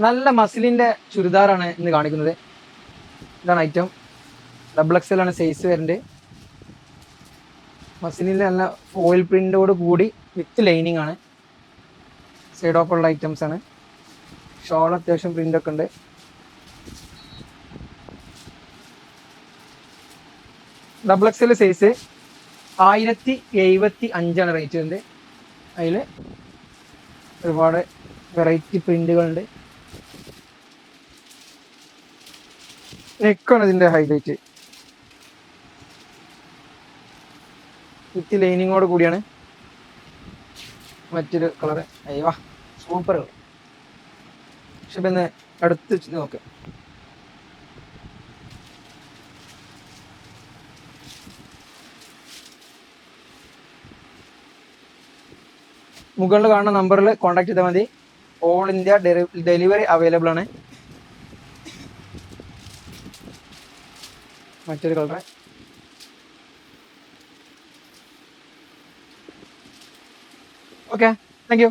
നല്ല മസിലിന്റെ ചുരിദാറാണ് ഇന്ന് കാണിക്കുന്നത്. ഇതാണ് ഐറ്റം. XXL ആണ് സൈസ് വരുന്നത്. മസിലിന്റെ നല്ല ഫോയിൽ പ്രിന്റോട് കൂടി വിത്ത് ലൈനിങ് ആണ്. സൈഡ് ഓഫ് ഉള്ള ഐറ്റംസ് ആണ്. ഷോൾ അത്യാവശ്യം പ്രിന്റ് ഒക്കെ ഉണ്ട്. XXL സൈസ് 1075 റേറ്റ് വരുന്നത്. അതിൽ ഒരുപാട് വെറൈറ്റി പ്രിന്റുകളുണ്ട്. നെക്കാണ് ഇതിന്റെ ഹൈലൈറ്റ്. വിത്ത് ലൈനിങ്ങോട് കൂടിയാണ്. മറ്റൊരു കളറ്. അയ്യോ സൂപ്പർ. പക്ഷെ പിന്നെ അടുത്ത് നോക്കാം. മുകളിൽ കാണുന്ന നമ്പറിൽ കോൺടാക്ട് ചെയ്താൽ മതി. ഓൾ ഇന്ത്യ ഡെലിവറി അവൈലബിൾ ആണ്. മറ്റൊരു കളർ. Okay, thank you.